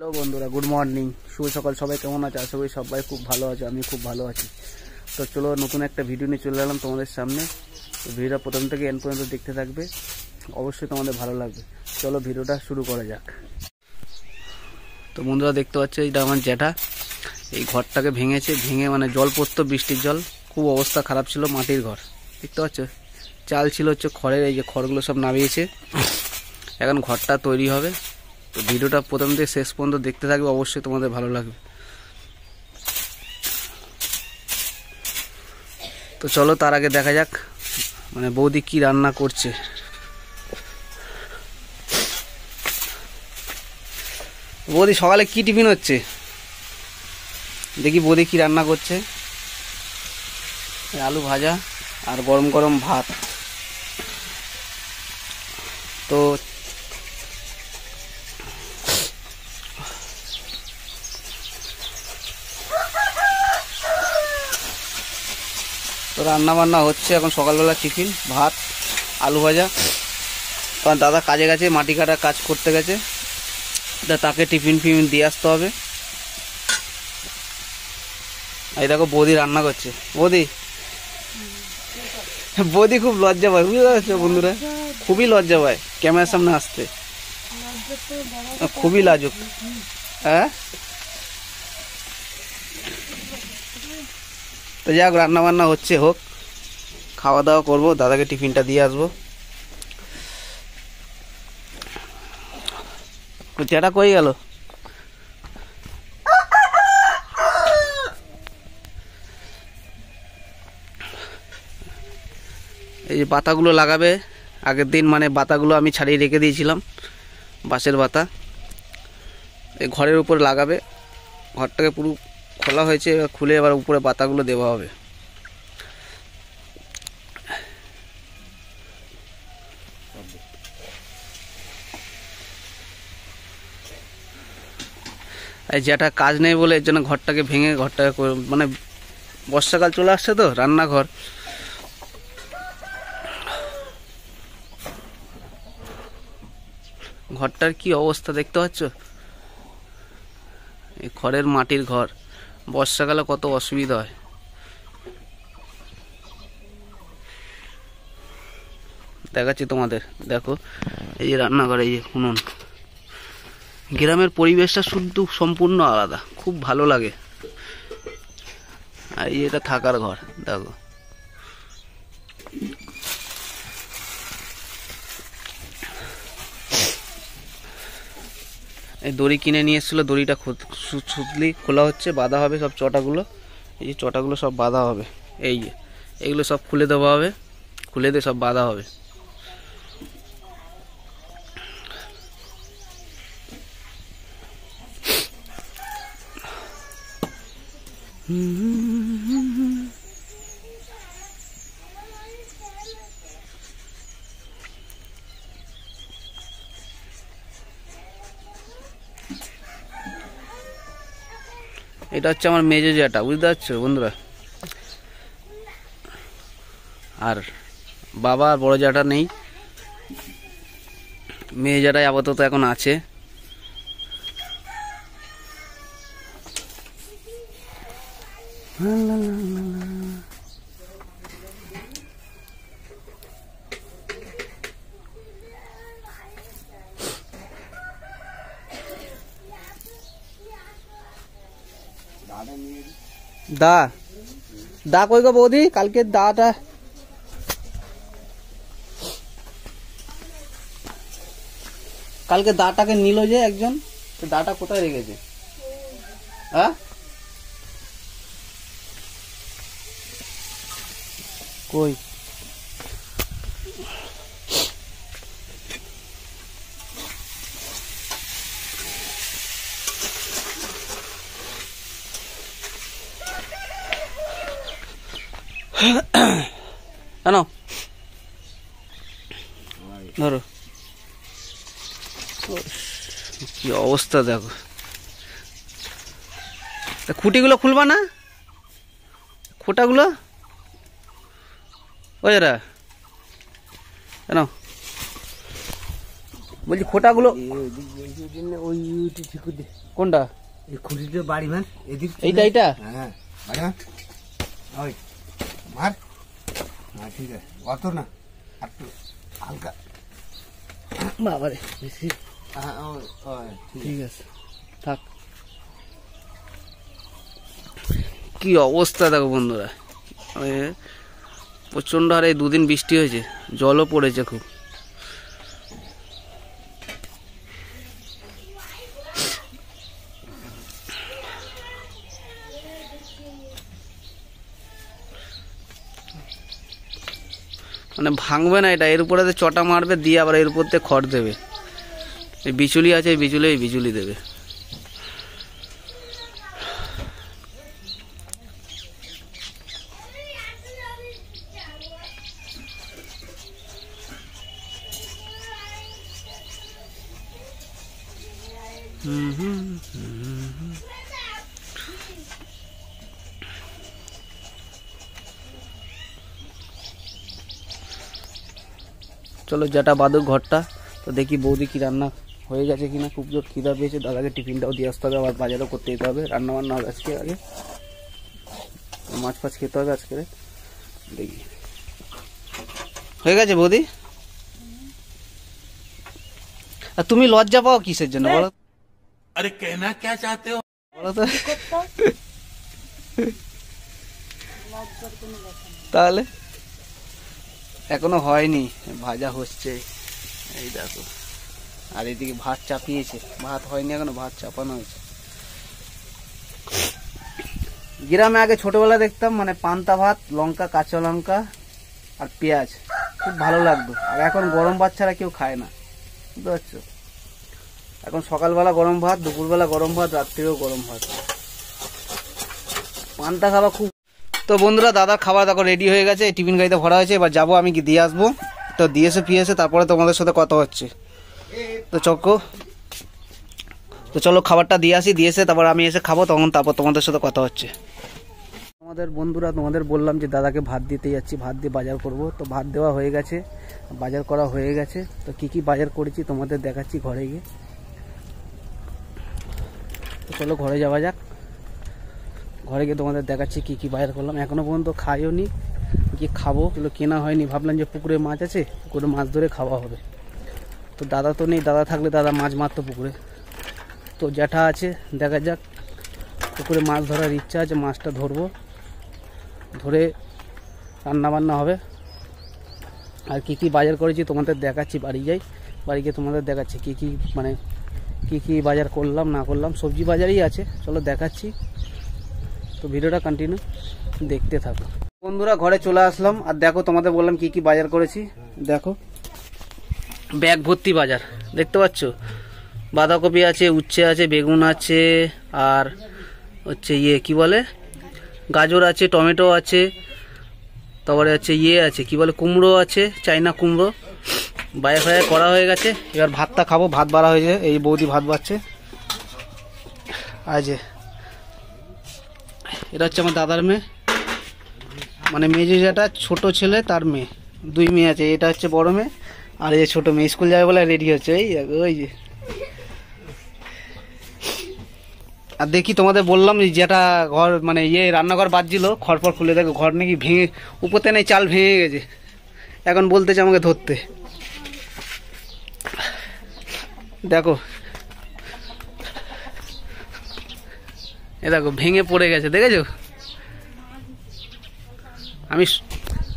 Hello বন্ধুরা, good morning, শুভ সকাল। সবাই কেমন আছে? আশা করি সবাই খুব ভালো আছে। আমি খুব ভালো আছি। তো চলো, নতুন একটা ভিডিও নিয়ে চলে এলাম তোমাদের সামনে। তো ভিডিওটা প্রথম থেকে এন্ড পর্যন্ত দেখতে থাকবে, অবশ্যই তোমাদের ভালো লাগবে। চলো ভিডিওটা শুরু করা যাক। তো বন্ধুরা দেখতে পাচ্ছ, এইটা আমার জ্যাঠা এই ঘরটাকে ভেঙে মানে জল পড়তো, বৃষ্টির জল, খুব অবস্থা খারাপ ছিল। মাটির ঘর দেখতে পাচ্ছ, চাল ছিল হচ্ছে খড়ের, এই যে খড়গুলো সব নামিয়েছে। এখন ঘরটা তৈরি হবে। তো ভিডিওটা প্রথম থেকে শেষ পর্যন্ত দেখতে থাকবে, অবশ্যই তোমাদের ভালো লাগবে। তো চলো, তার আগে দেখা যাক মানে বৌদি কি রান্না করছে। বৌদি সকালে কি টিফিন হচ্ছে? দেখি বৌদি কি রান্না করছে। আলু ভাজা আর গরম গরম ভাত। তো রান্না বান্না হচ্ছে এখন। সকালবেলা টিফিন ভাত আলু ভাজা। কারণ দাদা কাজে গেছে, মাটি কাটার কাজ করতে গেছে, তাকে টিফিন ফিফিন দিয়ে আসতে হবে। এই দেখো বৌদি রান্না করছে। বৌদি খুব লজ্জা পায়, বুঝতে পারছো বন্ধুরা? খুবই লজ্জা পায় ক্যামেরার সামনে আসতে, খুবই লাজুক। হ্যাঁ, তো যাক, রান্না বান্না হচ্ছে, হোক, খাওয়া দাওয়া করবো, দাদাকে টিফিনটা দিয়ে আসবো। চেটা কই গেল? এই যে পাতাগুলো লাগাবে আগের দিন, মানে পাতাগুলো আমি ছাড়িয়ে রেখে দিয়েছিলাম, বাঁশের পাতা। এই ঘরের উপরে লাগাবে। ঘরটাকে পুরো খোলা হয়েছে, খুলে এবার উপরে পাতাগুলো দেওয়া হবে। এই যেটা কাজ নেই বলে এর জন্য ঘরটাকে ভেঙে মানে বর্ষাকাল চলে আসছে তো, রান্নাঘর। ঘরটার কি অবস্থা দেখতে পাচ্ছ? এই খড়ের মাটির ঘর, বর্ষাকালে কত অসুবিধা হয়। দেখাচ্ছি তোমাদের, দেখো এই যে রান্নাঘর, এই যে উনুন। গ্রামের পরিবেশটা শুধু সম্পূর্ণ আলাদা, খুব ভালো লাগে। আর এটা থাকার ঘর, দেখো। এই দড়ি কিনে নিয়ে এসেছিলো, দড়িটা সুতলি খোলা হচ্ছে, বাঁধা হবে সব চটাগুলো। এই যে চটাগুলো সব বাঁধা হবে, এই যে এগুলো সব খুলে দেওয়া হবে, খুলে দিয়ে সব বাঁধা হবে। এটা হচ্ছে আমার মেজো জ্যাঠা, বুঝতে পারছো বন্ধুরা? আর বাবা আর বড় জ্যাঠা নেই, মেয়ে জ্যাঠাই আপাতত এখন আছে। দা দা কই গো বৌদি? কালকে দাটা দাটাকে নিল যে একজন, তো দাটা কোথায় রেখেছে? হ্যাঁ, কই? কেন ধরো, কি অবস্থা দেখো। খুঁটিগুলো খুলবা না? খোটাগুলো ওই কেন বলছি খোটাগুলো ওই কোনটা? এই খুঁটিতে বাড়ি মার এদিক এইটা এইটা হ্যাঁ বাড়ি মার ওই মার হ্যাঁ ঠিক আছে অত না একটু হালকা বাবারে বেশি। হ্যাঁ ঠিক আছে থাক। কি অবস্থা দেখো বন্ধুরা, প্রচন্ড হারে 2 দিন বৃষ্টি হয়েছে, জলও পড়েছে খুব। মানে ভাঙবে না এটা, এর উপরে চটা মারবে দিয়ে আবার এর উপর দিয়ে খড় দেবে। এই বিচুলি আছে, এই বিচুলি দেবে। চলো যেটা বাদুক ঘরটা, তো দেখি বৌদি কি রান্না হয়ে গেছে কিনা। খুব জোর খিদা পেয়েছে, দাদাকে টিফিনটাও দিয়ে আসতে হবে, আবার বাজারও করতে যেতে হবে। রান্না বান্না হবে আজকে, আগে মাছ ফাছ খেতে হবে আজকে। দেখি হয়ে গেছে বৌদি। আর তুমি লজ্জা পাও কিসের জন্য বলো? अरे कहना क्या चाहते हो? বলো তো। তাহলে এখনো হয়নি, ভাজা হচ্ছে এই দেখো। আর এদিকে ভাত চাপিয়েছে, ভাত হয়নি এখনো, ভাত চাপানো হয়েছে। গ্রামে আগে ছোটবেলা দেখতাম মানে পান্তা ভাত, লঙ্কা, কাঁচা লঙ্কা আর পেঁয়াজ, খুব ভালো লাগতো। আর এখন গরম ভাত ছাড়া কেউ খায় না, বুঝতে পারছো? এখন সকালবেলা গরম ভাত, দুপুরবেলা গরম ভাত, রাত্রিরেও গরম ভাত। পান্তা খাওয়া খুব। তো বন্ধুরা দাদার খাবার দেখো রেডি হয়ে গেছে, টিফিন গাড়িতে ভরা হয়েছে। এবার যাবো আমি কি দিয়ে আসবো, তো দিয়েছে ফিয়েছে, তারপরে তোমাদের সাথে কথা হচ্ছে। তো তো চলো খাবারটা দিয়ে আসি, দিয়েছে তারপর আমি এসে খাবো, তারপর তোমাদের সাথে কথা হচ্ছে। আমাদের বন্ধুরা তোমাদের বললাম যে দাদাকে ভাত দিতে যাচ্ছি, ভাত দিয়ে বাজার করব। তো ভাত দেওয়া হয়ে গেছে, বাজার করা হয়ে গেছে। তো কি কি বাজার করেছি তোমাদের দেখাচ্ছি ঘরে গিয়ে। তো চলো ঘরে যাওয়া যাক, ঘরে গিয়ে তোমাদের দেখাচ্ছি কি কি বাজার করলাম। এখনো পর্যন্ত খাইও নি, কি খাবো এগুলো কেনা হয়নি। ভাবলাম যে পুকুরে মাছ আছে, পুকুরে মাছ ধরে খাওয়া হবে। তো দাদা তো নেই, দাদা থাকলে দাদা মাছ মারতো পুকুরে। তো জ্যাঠা আছে, দেখা যাক। পুকুরে মাছ ধরার ইচ্ছা আছে, মাছটা ধরবো, ধরে রান্না বান্না হবে। আর কি কি বাজার করেছি তোমাদের দেখাচ্ছি, বাড়ি যাই, বাড়ি গিয়ে তোমাদের দেখাচ্ছি কি কি মানে কি কি বাজার করলাম না করলাম। সবজি বাজারই আছে, চলো দেখাচ্ছি। তো ভিডিওটা কন্টিনিউ দেখতে থাকো। বন্ধুরা ঘরে চলে আসলাম, আর দেখো তোমাদের বললাম কি কি বাজার করেছি। দেখো ব্যাগ ভর্তি বাজার, দেখতে পাচ্ছ? বাঁধাকপি আছে, উচ্ছে আছে, বেগুন আছে, আর হচ্ছে কি বলে গাজর আছে, টমেটো আছে, তারপরে হচ্ছে আছে কি বলে কুমড়ো আছে, চাইনা কুমড়ো। বাজার ফাজার করা হয়ে গেছে, এবার ভাতটা খাবো। ভাত বাড়া হয়েছে, এই বৌদি ভাত বাড়ছে। আজ এটা হচ্ছে আমার দাদার মেয়ে, মানে মেয়ে যেটা ছোট ছেলে তার মেয়ে, 2 মেয়ে আছে। এটা হচ্ছে বড় মেয়ে, আর এই ছোট মেয়ে স্কুল যাবে বলে রেডি হচ্ছে। ওই যে আর দেখি তোমাদের বললাম যেটা ঘর মানে রান্নাঘর বাজছিল, খড়পড় খুলে দেখো ঘর নাকি ভেঙে, উপরতে নেই চাল ভেঙে গেছে। এখন বলতেছে আমাকে ধরতে, দেখো দেখো ভেঙে পড়ে গেছে, দেখেছো?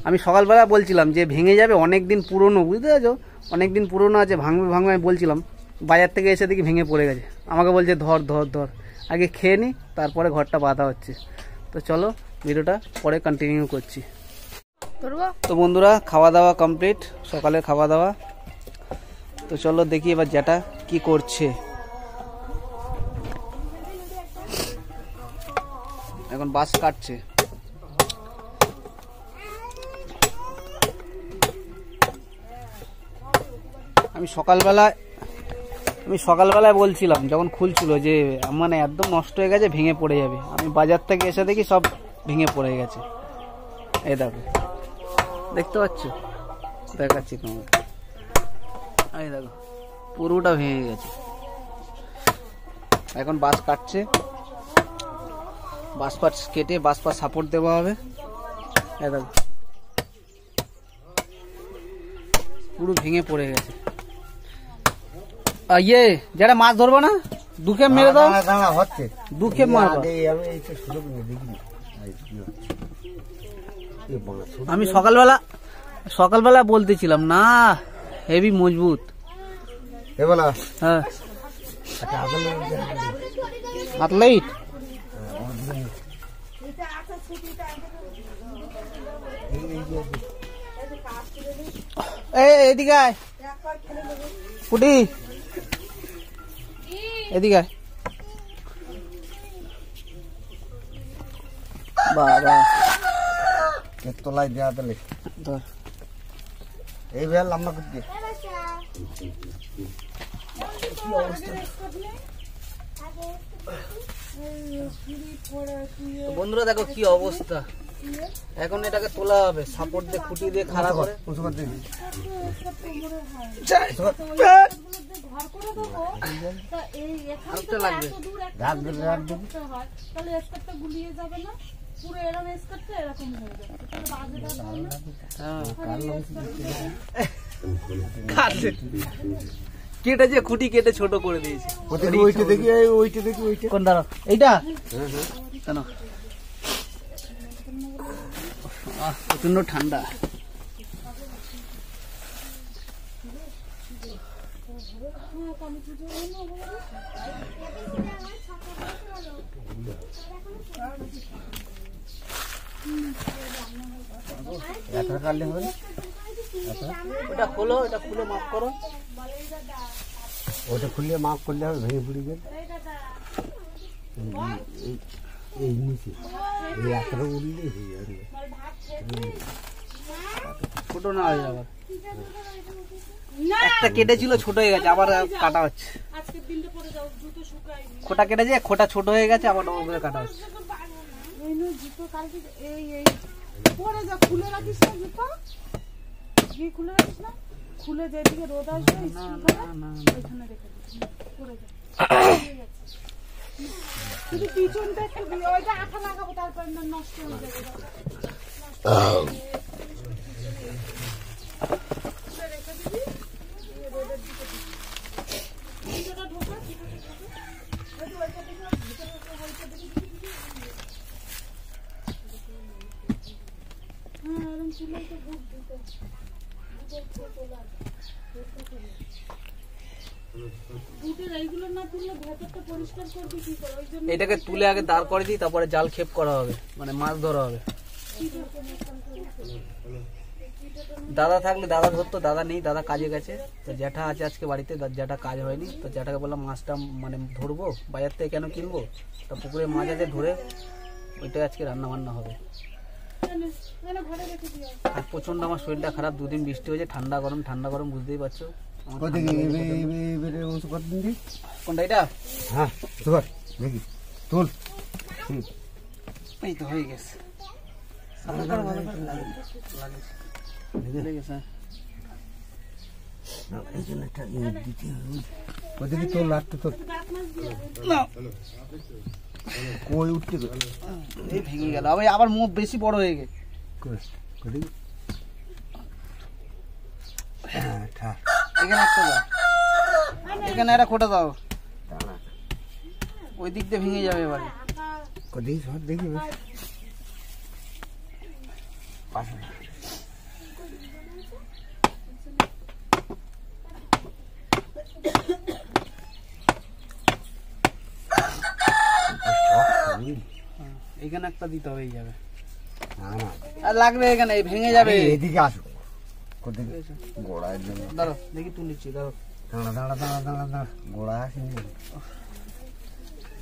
আমি সকালবেলা বলছিলাম যে ভেঙে যাবে, অনেক দিন পুরনো, বুঝতে পারছো? অনেক দিন পুরনো আছে, ভাঙবে ভাঙবে আমি বলছিলাম। বাজার থেকে এসে দেখি ভেঙে পড়ে গেছে। আমাকে বলছে ধর ধর ধর, আগে খেয়ে নি তারপরে ঘরটা বাঁধা হচ্ছে। তো চলো ভিডিওটা পরে কন্টিনিউ করছি। তো বন্ধুরা খাওয়া দাওয়া কমপ্লিট, সকালে খাওয়া দাওয়া। তো চলো দেখি এবার যেটা কি করছে। এখন বাঁশ কাটছে। আমি সকালবেলায় বলছিলাম যখন খুলছিল যে মানে একদম নষ্ট হয়ে গেছে, ভেঙে পড়ে যাবে। আমি বাজার থেকে এসে দেখি সব ভেঙে পড়ে গেছে। এই দেখো, দেখতে পাচ্ছ? দেখাচ্ছি তোমাকে, এই দেখো পুরোটা ভেঙে গেছে। এখন বাঁশ কাটছে, বাঁশ পাট কেটে বাঁশ পাট সাপোর্ট দেওয়া হবে। একদম পুরো ভেঙে পড়ে গেছে। ইয়ে যেটা মাছ ধরবো না, দুঃখে মেরে দাও, দাঁড়া হচ্ছে দুঃখে মারবো। আমি সকালবেলা বলতেছিলাম না, হেভি মজবুত। হ্যাঁ আটলাইট এদিকে আয় কুটি, এদিকে আয়। বাবা তোলাই দেওয়া তাহলে এই বেল লম্বা করতে বন্ধুরা দেখো কি অবস্থা। এখন এটাকে তোলা হবে সাপোর্ট দিয়ে, খুঁটি দিয়ে খাড়া করে। কেটেছে খুঁটি, কেটে ছোট করে দিয়েছে। কোন দাঁড়াও, এইটা কেন প্রচন্ড ঠান্ডা। ওটা খোলো, এটা খুলে মাপ করো। ওটা খুললে মাপ করলে হবে, ভেঙে পড়ে গেল। এই নিচে এই এতটা উঠলে ছোট না হয়ে যাবে। একটা কেটেছিল ছোট হয়ে গেছে, আবার কাটা হচ্ছে। খোটা কেটেছে, খোটা ছোট হয়ে গেছে, আবার ডবল করে কাটা হচ্ছে। খুলে যেদিকে রোদ আসবে শুধু পিছনটা একটু দিয়ে ওইটা আঠা লাগাবো, তারপর নষ্ট হয়ে যাবে। এটাকে তুলে আগে দাঁড় করে দিই, তারপরে জাল খেপ করা হবে, মানে মাছ ধরা হবে। দাদা থাকলে দাদা ধরতো, দাদা নেই, দাদা কাজে গেছে। তো জ্যাঠা আছে আজকে বাড়িতে, জ্যাঠা কাজ হয়নি। তো জ্যাঠাকে বললাম মাছটা মানে ধরবো, বাজার থেকে কেন কিনবো, তা পুকুরে মাছ আছে ধরে ওইটাই আজকে রান্না বান্না হবে। আর প্রচন্ড আমার শরীরটা খারাপ, দুদিন বৃষ্টি হয়েছে, ঠান্ডা গরম ঠান্ডা গরম, বুঝতেই পারছো। কোনটা এটা? হ্যাঁ দেখি তোল, এই তো হয়ে গেছে। তোল লাগতো তোর কই উঠতে ভেঙে গেল, আবার মুখ বেশি বড় হয়ে গেছে। এখানে একটা দাও, এখানে একটা খোটা দাও, ওই দিক দিয়ে ভেঙে যাবে এবারে। দেখি এখানে একটা দিতে হবে, যাবে আর লাগবে এখানে, ভেঙে যাবে। এদিকে আসো, গোড়ায় দাঁড়ো দেখি তুলেছি, দাঁড়ো দাঁড়া দাঁড়া দাঁড়া দাঁড়া দাঁড়া, গোড়া আসেনি,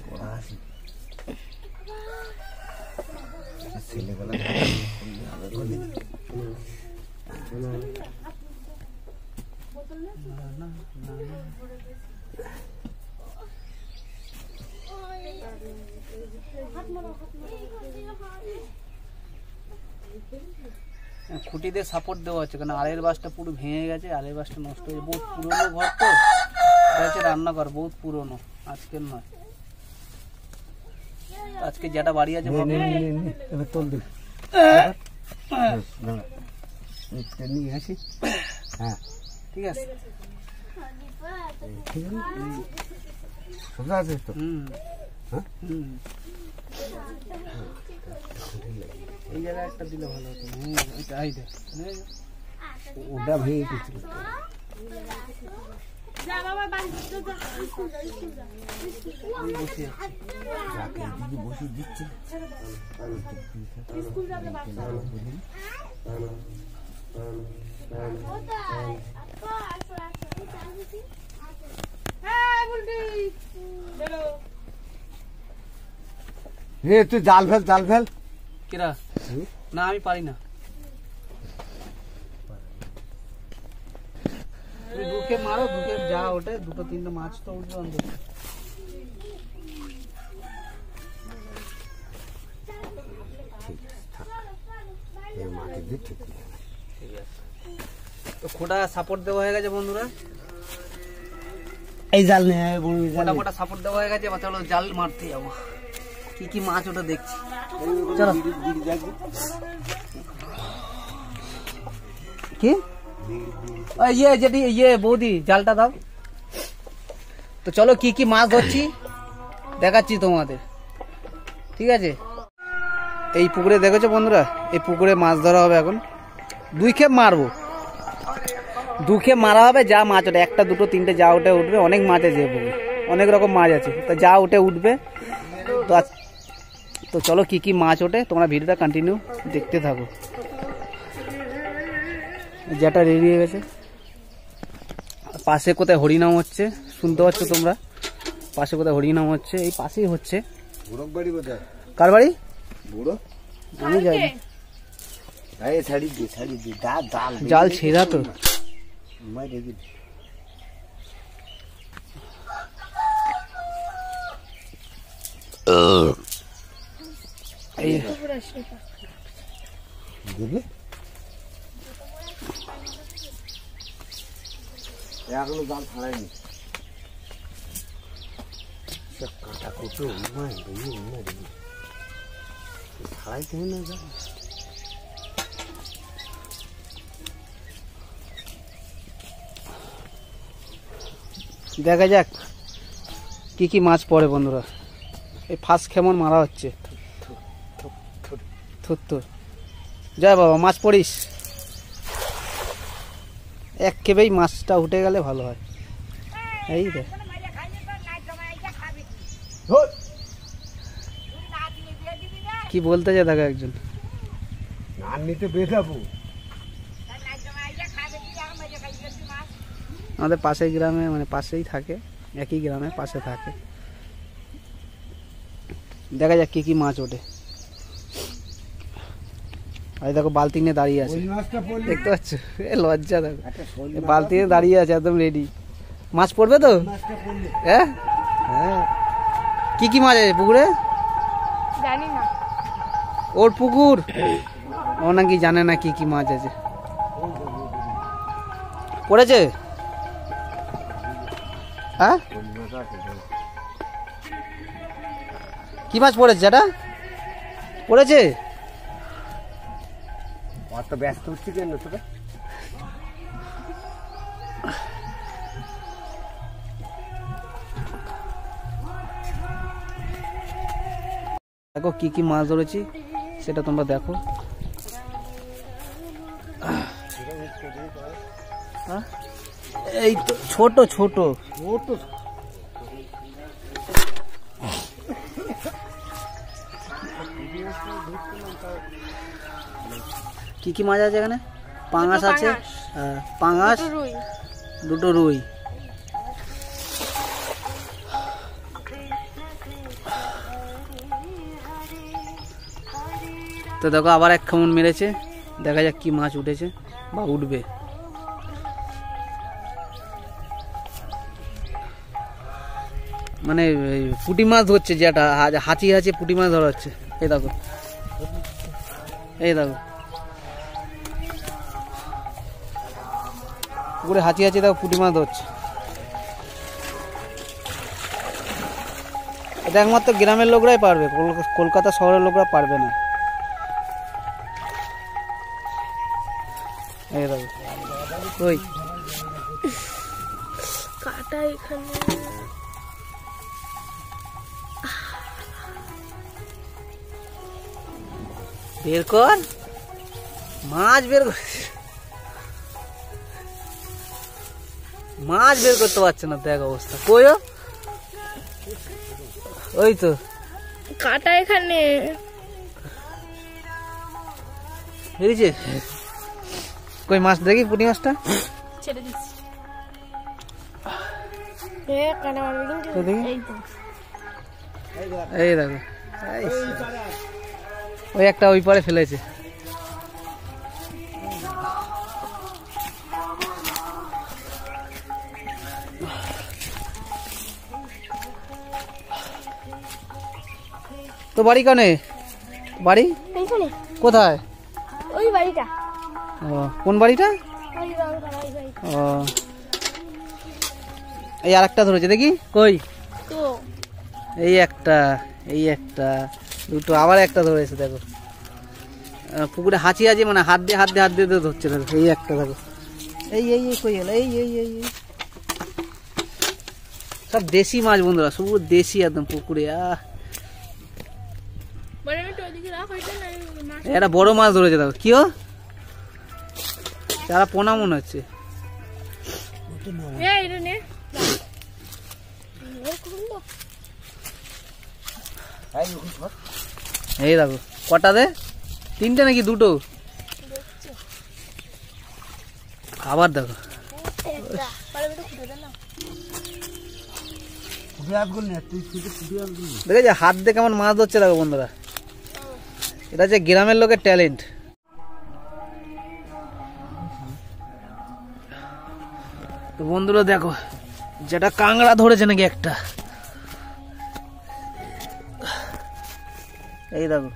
গোড়া আসি ছেলেবেলা খুঁটি দিয়ে সাপোর্ট দেওয়া হচ্ছে, কারণ আলের বাসটা পুরো ভেঙে গেছে, আলের বাসটা নষ্ট হয়ে, বহুত পুরোনো ঘর তো, এটা হচ্ছে রান্নাঘর, বহুত পুরনো, আজকের নয়। আজকে যেটা বাড়ি আছে এবার তোল দিই নিয়ে আসি। হ্যাঁ ঠিক আছে, ঠিক আছে, সোজা আছে তো। হ্যাঁ এই জায়গায় একটা দিলে ভালো হতো। এটা এই দে, ওটা ভেঙে কিছু যা বাবা বাড়ি তো যা, স্কুল যা, স্কুল যা। বসে বসে দিচ্ছে। স্কুল যাবে বাচ্চা। হ্যাঁ বুলটি বেরো। তুই জাল ফেল, জাল ফেল। কিরা? না আমি পারি না। তুমি দুকে মারো, দুকে যা ওঠে, দুটো তিনটে মাছ তো উঠবে অন্তত। তো খোটা সাপোর্ট দেওয়া হয়ে গেছে বন্ধুরা, এই জাল নিয়ে মোটা মোটা সাপোর্ট দেওয়া হয়ে গেছে। এবার চলো জাল মারতে যাবো। কি কি মাছ ওটা দেখছি, চলো। কি ইয়ে যেটি ইয়ে বৌদি জালটা দাও তো। চলো কি কি মাছ ধরছি দেখাচ্ছি তোমাদের, ঠিক আছে? এই পুকুরে দেখেছো বন্ধুরা, এই পুকুরে মাছ ধরা হবে এখন। 2 খেপ মারবো, 2 খেপ মারা হবে। যা মাছ ওঠে, একটা দুটো তিনটে যা উঠে উঠবে। অনেক মাছ আছে পুকুরে, অনেক রকম মাছ আছে, তো যা উঠে উঠবে। তো চলো কি কি মাছ ওঠে তোমরা ভিডিওটা কন্টিনিউ দেখতে থাকো। যেটা রেডি হয়ে গেছে, পাশে কোথায় হরিনাম হচ্ছে শুনতে পাচ্ছ তোমরা, পাশে কোথায় হরিনাম হচ্ছে, এই পাশেই হচ্ছে। কার বাড়ি? আমি যাই, জাল ছেড়া তো। এখনো জাল ছাড়াইনি। কাঁটা কুটো ছাড়াইতে হয় না জাল। দেখা যাক কি কি মাছ পড়ে বন্ধুরা। এই ফার্স্ট কেমন মারা হচ্ছে, থুত্তুর। জয় বাবা, মাছ পড়িস। এক কেবেই মাছটা উঠে গেলে ভালো হয়। এই দেখ কি বলতেছে, দেখো একজন নিতে বেঁধাবো। আমাদের পাশের গ্রামে, মানে পাশেই থাকে, একই গ্রামে পাশে থাকে। দেখা যাক কি কি মাছ ওঠে। আর দেখো বালতি নিয়ে দাঁড়িয়ে আছে, দেখতে পাচ্ছ? এ লজ্জা, দেখো বালতি নিয়ে দাঁড়িয়ে আছে একদম রেডি। মাছ পড়বে তো? হ্যাঁ হ্যাঁ। কি কি মাছ আছে পুকুরে? জানি না, ওর পুকুর, ও নাকি জানে না কি কি মাছ আছে। পড়েছে? হ্যাঁ কি মাছ পড়েছে? যেটা পড়েছে অত ব্যস্ত হচ্ছে কেন তোরা? দেখো কি কি মাছ ধরেছি সেটা তোমরা দেখো। এই তো ছোট ছোট ছোট। কি কি মাছ আছে এখানে? পাঙাশ আছে, পাঙাশ, দুটো রুই। তো দেখো আবার এক খামুন মেরেছে, দেখা যাক কি মাছ উঠেছে বা উঠবে। মানে পুঁটি মাছ ধরছে, যেটা হাঁচি হাঁচি পুঁটি মাছ ধরা হচ্ছে। এই দেখো, এই দেখো পুকুরে হাঁচি হাঁচি, দেখো পুঁটি মাছ ধরছে। এটা একমাত্র গ্রামের লোকরাই পারবে, কলকাতা শহরের লোকরা পারবে না। এই দেখো ওই কাটা এখানে বের কর, মাছ বের কর, মাছ বের করতে পারছে না, দেখ অবস্থা। কই ওই তো কাটা এখানে বেরিয়েছে। কই মাছ দেখি, পুঁটি মাছটা ছেড়ে দিচ্ছি। কাটা মারবে কিন্তু তো দেখি। এই তো এই দেখো ওই একটা ওই পারে ফেলেছে। তো বাড়ি কানে, বাড়ি এইখানে কোথায়? ওই বাড়িটা, ও কোন বাড়িটা? ওই বাড়িটা, ওই বাড়িটা। ও এই আর একটা ধরেছে দেখি, কই তো এই একটা, এই একটা, দুটো, আবার একটা ধরেছে দেখো। পুকুরে হাঁচি আছে, মানে হাত দিয়ে ধরছে দেখো। এই একটা দেখো, এই এই এই কই এলো, এই এই এই এই সব দেশি মাছ বন্ধুরা, সব দেশি একদম পুকুরে। বড় মেয়েটা ওইদিকে রাখ, ওইটা না মাছ। একটা বড় মাছ ধরেছে দেখো। কি ও চারা পোনা মনে হচ্ছে। এই রে নে এই দেখো কটা দে, তিনটে নাকি দুটো, আবার দেখো একটা বড় মেয়েটা খুঁজে দে না। দেখেছো হাত দিয়ে কেমন মাছ ধরছে দেখো বন্ধুরা, এটা হচ্ছে গ্রামের লোকের ট্যালেন্ট। তো বন্ধুরা দেখো যেটা কাংড়া ধরেছে নাকি একটা, এই দেখো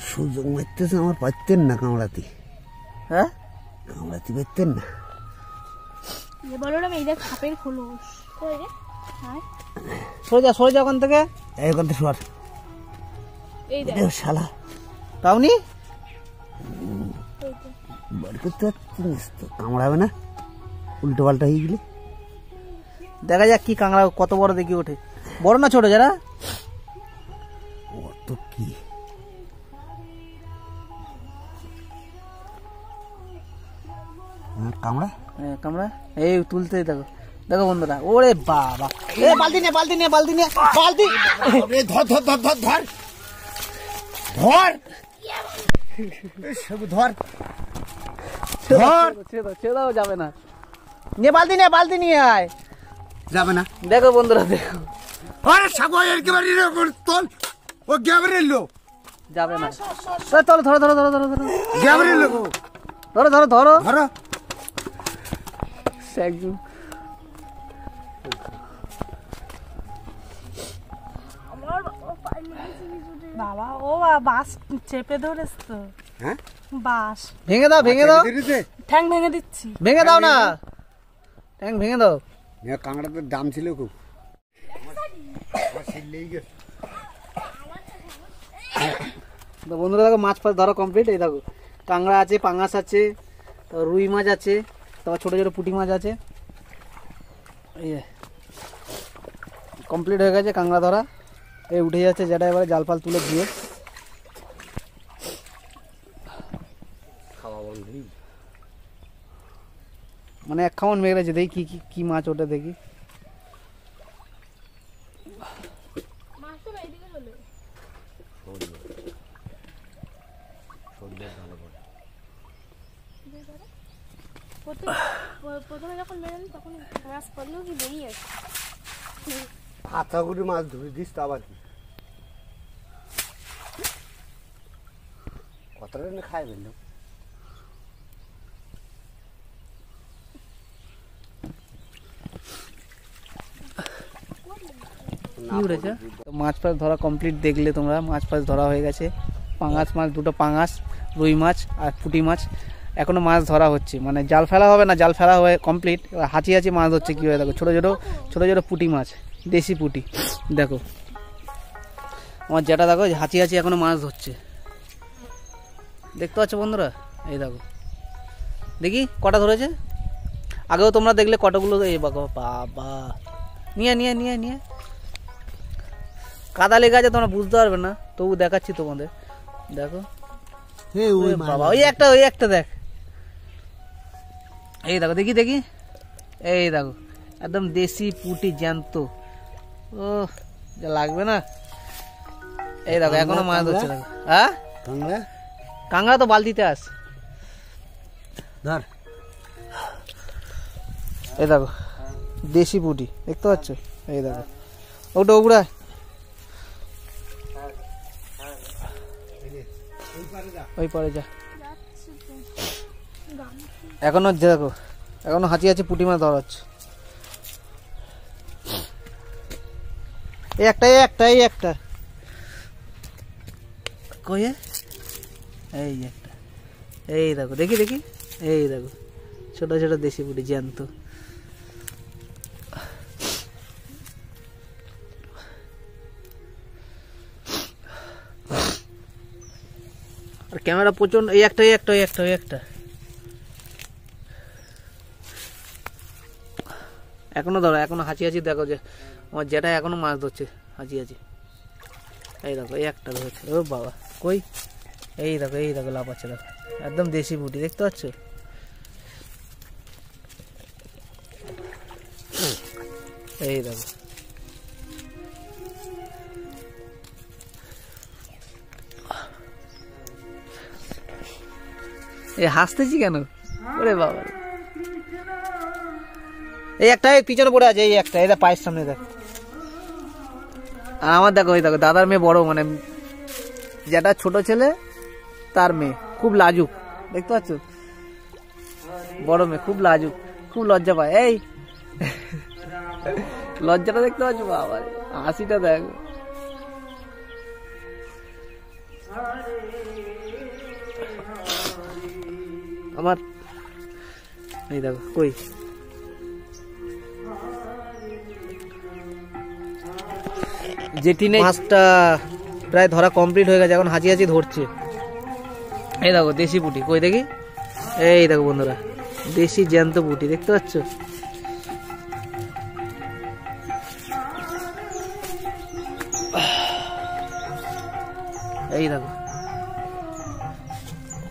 সুযোগ মারতেছে, আমার পারতেন না কামড়াতে, হ্যাঁ কামড়াতে পারতেন না। বলো না মেয়েদের খাপের খোলস কই রে? হ্যাঁ সরে যা ওখান থেকে। এখন তো সর, এই দেখ, শালা পাওনি, এই তো বাড়ি করতে পারছিস তো, কামড়াবে না উল্টো পাল্টা হয়ে গেলে। দেখা যাক কি কাংড়া কত বড় দেখি ওঠে, বড় না ছোট যারা। অত কি কামড়া, কামড়া এই তুলতে দেখো, দেখো বন্ধুরা। ওরে বাবা, এ বালতি নে বালতি নে বালতি নে বালতি, ধর ধর ধর ধর ধর ধর সব ধর ধর, ছেড়াও যাবে না, নিয়ে বালতি নিয়ে আয়। যাবে না। দেখো বন্ধুরা দেখো, আরে সাগর একেবারে তোল, ও গ্যাবরে এলো, যাবে না। ধরো ধরো ধরো ধরো ধরো ধরো গ্যাবরে এলো, ধরো ধরো ধরো ধরো একদম। বাবা ও বাস চেপে ধরেছ তো, হ্যাঁ বাস ভেঙে দাও ঠ্যাং ভেঙে দিচ্ছি। ভেঙে দাও না, ট্যাঙ্ক ভেঙে দাও। কাঁকড়াটার দাম ছিল খুব। তো বন্ধুরা দেখো মাছ ফাছ ধরা কমপ্লিট। এই দেখো কাংড়া আছে, পাঙাশ আছে, তারপর রুই মাছ আছে, তারপর ছোটো ছোটো পুঁটি মাছ আছে। এই কমপ্লিট হয়ে গেছে কাংড়া ধরা। এই উঠে যাচ্ছে যেটা, এবারে জাল ফাল তুলে দিয়ে মানে এক খামন মেরে গেছে। দেখি কি কি মাছ ওটা দেখি। প্রথমে যখন বেরোন তখন মাছ পড়লেও কি বেরিয়ে আসে। হাতা করে মাছ ধরে দিস তো আবার কি কতটা খাই বললো। কি উঠেছে? মাছ ফাছ ধরা কমপ্লিট দেখলে তোমরা, মাছ ফাছ ধরা হয়ে গেছে। পাঙাশ মাছ, দুটো পাঙাশ, রুই মাছ আর পুঁটি মাছ এখনো মাছ ধরা হচ্ছে। মানে জাল ফেলা হবে না, জাল ফেলা হয়ে কমপ্লিট। এবার হাঁচি হাঁচি মাছ ধরছে কি হয়ে দেখো, ছোটো ছোটো পুঁটি মাছ। দেশি পুঁটি। দেখো আমার যেটা দেখো হাঁচি হাঁচি এখনো মাছ ধরছে, দেখতে পাচ্ছ বন্ধুরা? এই দেখো দেখি কটা ধরেছে, আগেও তোমরা দেখলে কটাগুলো। এই বাবা নিয়ে নিয়ে নিয়ে নিয়ে কাদা লেগে আছে, তোমরা বুঝতে পারবে না, তবু দেখাচ্ছি তোমাদের। দেখো বাবা, ওই একটা দেখ, এই দেখো দেখি দেখি, এই দেখো একদম দেশি পুঁটি জ্যান্ত। ও যা লাগবে না। এই দেখো এখনো মাছ ধরছে। দেখো হ্যাঁ, কাঁকড়া তো বালতিতে আস। ধর, এই দেখো দেশি পুঁটি, দেখতে পাচ্ছ? এই দেখো ওটা ওগুড়া, ওই পারে যা। এখনো দেখো এখনো হাঁচি হাঁচি পুঁটি মাছ ধরা হচ্ছে। এই একটা কয়ে, এই একটা, এই দেখো দেখি দেখি, এই দেখো ছোট ছোট দেশি পুঁটি জ্যান্ত। আর ক্যামেরা প্রচন্ড, এই একটা এখনো ধরো, এখনো হাঁচি হাঁচি। দেখো যে আমার যেটা এখনো মাছ ধরছে হাঁচি হাঁচি। এই দেখো এই একটা ধরেছে। ও বাবা কই, এই দেখো লাফাচ্ছে। দেখো একদম দেশি পুঁটি, দেখতে পাচ্ছ? এই দেখো এই হাসতেছি কেন? ওরে বাবা, এই একটা পিছনে পড়ে আছে, এই একটা, এটা পায়ের সামনে দেখ। আর আমার দেখো, ওই দেখো দাদার মেয়ে বড়, মানে যেটা ছোট ছেলে তার মেয়ে, খুব লাজুক, দেখতে পাচ্ছ? বড় মেয়ে খুব লাজুক, খুব লজ্জা পায়। এই লজ্জাটা দেখতে পাচ্ছ? বাবা হাসিটা দেখ। আমার এই দেখো কই, যেটি নেই। মাছটা প্রায় ধরা কমপ্লিট হয়ে গেছে, এখন হাঁচি হাঁচি ধরছে। এই দেখো দেশি পুঁটি, কই দেখি, এই দেখো বন্ধুরা দেশি জ্যান্ত পুঁটি, দেখতে পাচ্ছ? এই দেখো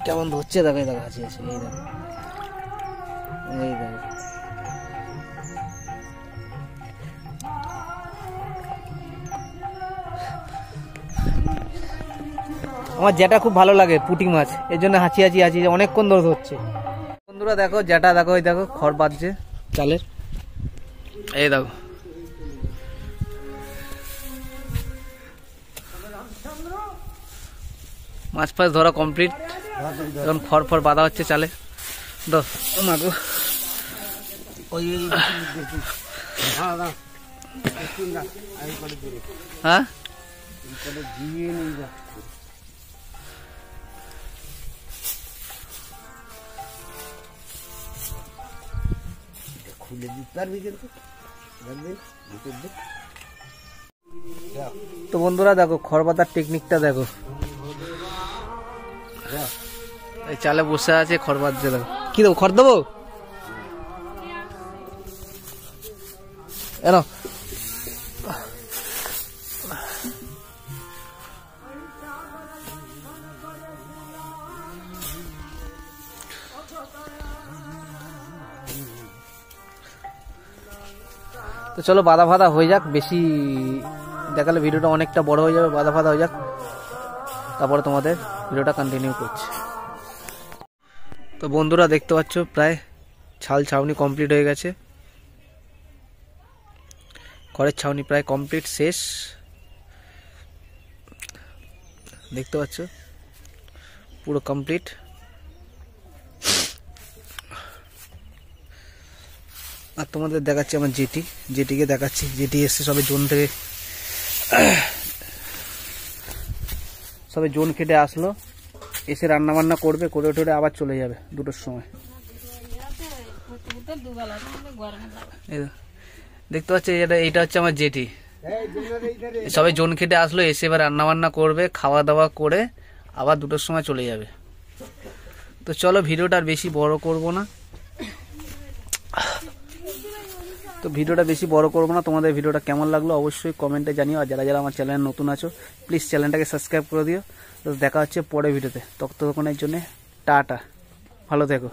কেমন ধরছে, দেখো এই দেখো হাঁচি হাঁচি, এই দেখো এই দেখো। আমার যেটা খুব ভালো লাগে পুঁটি মাছ, এর জন্য হাঁচি হাঁচি অনেকক্ষণ ধরে ধরছে। বন্ধুরা দেখো যেটা, দেখো ওই দেখো খড় বাঁধছে চালের, এই দেখো মাছ ফাছ ধরা কমপ্লিট, এখন খড় ফড় বাঁধা হচ্ছে চালে। মাগো হ্যাঁ খুলে দিতে পারবি কিন্তু। তো বন্ধুরা দেখো খড় বাঁধার টেকনিকটা দেখো, এই চালে বসে আছে খড় বাঁধছে। দেখো কি দেবো, খড় দেবো এনো। তো চলো বাঁধা ফাঁধা হয়ে যাক, বেশি দেখালে ভিডিওটা অনেকটা বড় হয়ে যাবে, বাঁধা ফাঁধা হয়ে যাক, তারপরে তোমাদের ভিডিওটা কন্টিনিউ করছি। তো বন্ধুরা দেখতে পাচ্ছ প্রায় ছাল ছাউনি কমপ্লিট হয়ে গেছে, খড়ের ছাউনি প্রায় কমপ্লিট শেষ, দেখতে পাচ্ছ পুরো কমপ্লিট। আর তোমাদের দেখাচ্ছি আমার জেটিকে দেখাচ্ছি, জেটি এসছে সবে জোন থেকে, সবে জোন খেটে আসলো, এসে রান্না বান্না করবে, করে উঠে আবার চলে যাবে 2টোর সময়। দেখতে পাচ্ছি এইটা হচ্ছে আমার জেঠি। সবাই জোন খেটে আসলো, এসে এবার রান্না বান্না করবে, খাওয়া দাওয়া করে আবার 2টোর সময় চলে যাবে। তো চলো ভিডিওটা আর বেশি বড় করব না, তোমাদের ভিডিওটা কেমন লাগলো অবশ্যই কমেন্টে জানিও। আর যারা যারা আমার চ্যানেলে নতুন আছো প্লিজ চ্যানেলটাকে সাবস্ক্রাইব করে দিও। তো দেখা হচ্ছে পরের ভিডিওতে, ততক্ষণের জন্য টাটা, ভালো থেকো।